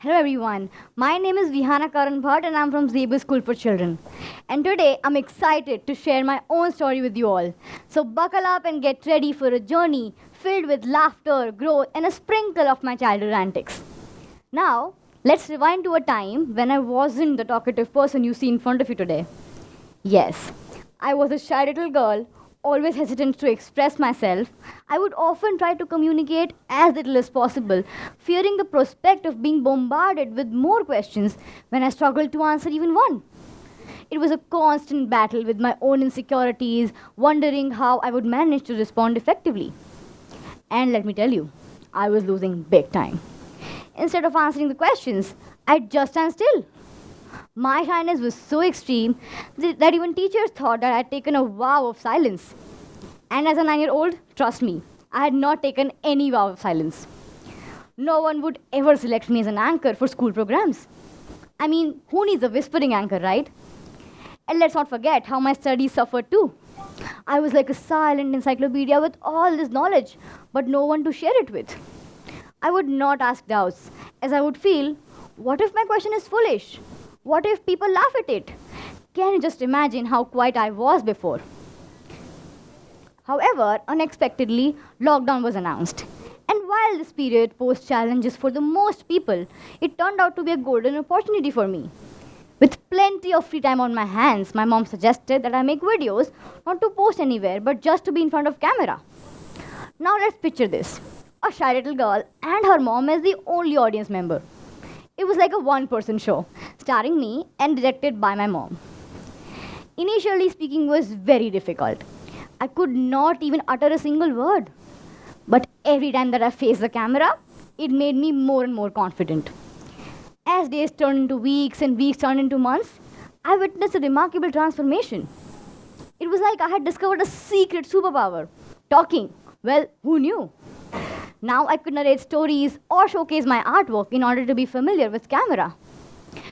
Hello everyone, my name is Vihana Bhat and I'm from Zebra School for Children. And today I'm excited to share my own story with you all. So buckle up and get ready for a journey filled with laughter, growth and a sprinkle of my childhood antics. Now, let's rewind to a time when I wasn't the talkative person you see in front of you today. Yes, I was a shy little girl, always hesitant to express myself. I would often try to communicate as little as possible, fearing the prospect of being bombarded with more questions when I struggled to answer even one. It was a constant battle with my own insecurities, wondering how I would manage to respond effectively. And let me tell you, I was losing big time. Instead of answering the questions, I'd just stand still. My shyness was so extreme that even teachers thought that I'd taken a vow of silence. And as a 9-year-old, trust me, I had not taken any vow of silence. No one would ever select me as an anchor for school programs. I mean, who needs a whispering anchor, right? And let's not forget how my studies suffered too. I was like a silent encyclopedia with all this knowledge, but no one to share it with. I would not ask doubts, as I would feel, what if my question is foolish? What if people laugh at it? Can you just imagine how quiet I was before? However, unexpectedly, lockdown was announced. And while this period posed challenges for the most people, it turned out to be a golden opportunity for me. With plenty of free time on my hands, my mom suggested that I make videos, not to post anywhere, but just to be in front of camera. Now let's picture this. A shy little girl and her mom as the only audience member. It was like a one-person show, starring me and directed by my mom. Initially, speaking was very difficult. I could not even utter a single word. But every time that I faced the camera, it made me more and more confident. As days turned into weeks and weeks turned into months, I witnessed a remarkable transformation. It was like I had discovered a secret superpower. Talking. Well, who knew? Now I could narrate stories or showcase my artwork in order to be familiar with camera.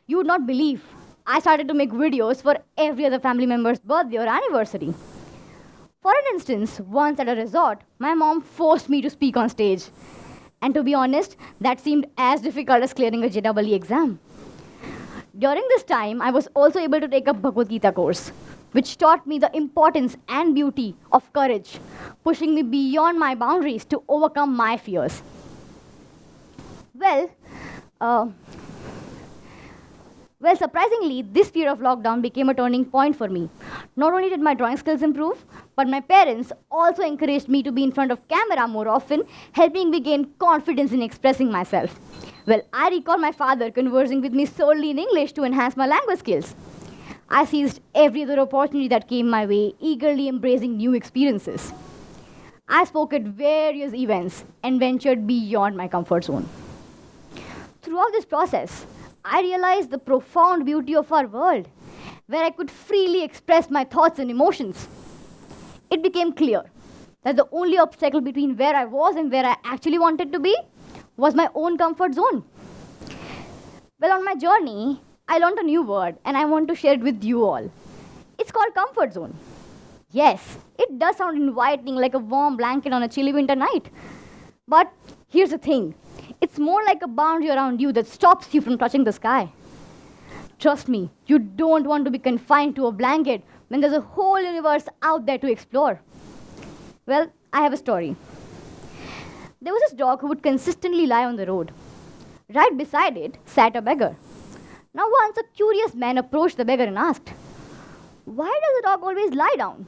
You would not believe. I started to make videos for every other family member's birthday or anniversary. For an instance, once at a resort, my mom forced me to speak on stage. And to be honest, that seemed as difficult as clearing a JEE exam. During this time, I was also able to take a Bhagavad Gita course, which taught me the importance and beauty of courage, pushing me beyond my boundaries to overcome my fears. Well, uh, surprisingly, this period of lockdown became a turning point for me. Not only did my drawing skills improve, but my parents also encouraged me to be in front of camera more often, helping me gain confidence in expressing myself. Well, I recall my father conversing with me solely in English to enhance my language skills. I seized every other opportunity that came my way, eagerly embracing new experiences. I spoke at various events and ventured beyond my comfort zone. Throughout this process, I realized the profound beauty of our world, where I could freely express my thoughts and emotions. It became clear that the only obstacle between where I was and where I actually wanted to be was my own comfort zone. Well, on my journey, I learned a new word and I want to share it with you all. It's called comfort zone. Yes, it does sound inviting like a warm blanket on a chilly winter night. But here's the thing. It's more like a boundary around you that stops you from touching the sky. Trust me, you don't want to be confined to a blanket when there's a whole universe out there to explore. Well, I have a story. There was this dog who would consistently lie on the road. Right beside it sat a beggar. Now once a curious man approached the beggar and asked, "Why does the dog always lie down?"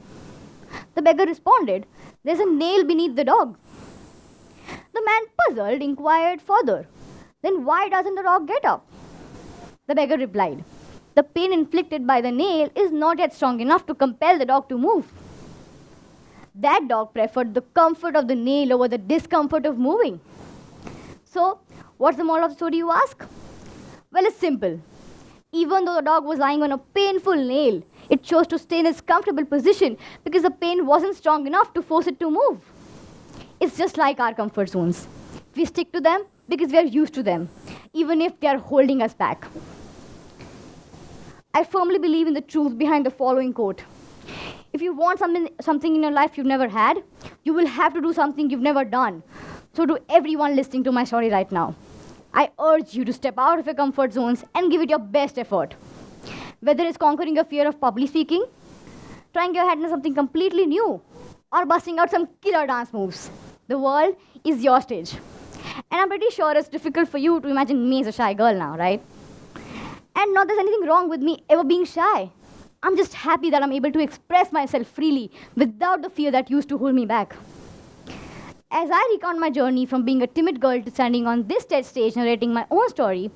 The beggar responded, "There's a nail beneath the dog." The man, puzzled, inquired further, "Then why doesn't the dog get up?" The beggar replied, "The pain inflicted by the nail is not yet strong enough to compel the dog to move." That dog preferred the comfort of the nail over the discomfort of moving. So, what's the moral of the story, you ask? Well, it's simple. Even though the dog was lying on a painful nail, it chose to stay in its comfortable position because the pain wasn't strong enough to force it to move. It's just like our comfort zones. We stick to them because we are used to them, even if they are holding us back. I firmly believe in the truth behind the following quote. If you want something in your life you've never had, you will have to do something you've never done. So to everyone listening to my story right now, I urge you to step out of your comfort zones and give it your best effort. Whether it's conquering your fear of public speaking, trying your hand in something completely new, or busting out some killer dance moves, the world is your stage. And I'm pretty sure it's difficult for you to imagine me as a shy girl now, right? And not there's anything wrong with me ever being shy. I'm just happy that I'm able to express myself freely without the fear that used to hold me back. As I recount my journey from being a timid girl to standing on this TED stage narrating my own story,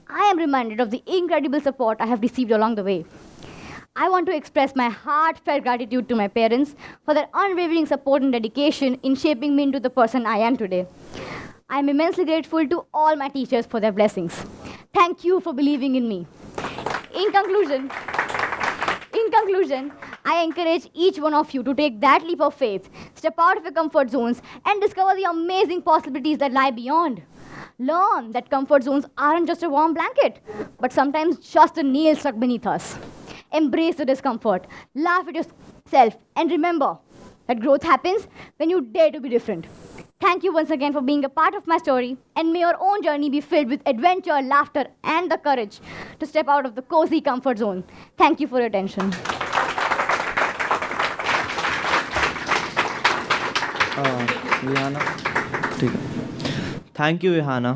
I am reminded of the incredible support I have received along the way. I want to express my heartfelt gratitude to my parents for their unwavering support and dedication in shaping me into the person I am today. I am immensely grateful to all my teachers for their blessings. Thank you for believing in me. In conclusion, I encourage each one of you to take that leap of faith, step out of your comfort zones, and discover the amazing possibilities that lie beyond. Learn that comfort zones aren't just a warm blanket, but sometimes just a nail stuck beneath us. Embrace the discomfort, laugh at yourself, and remember that growth happens when you dare to be different. Thank you once again for being a part of my story, and may your own journey be filled with adventure, laughter, and the courage to step out of the cozy comfort zone. Thank you for your attention. विहाना ठीक है thank you विहाना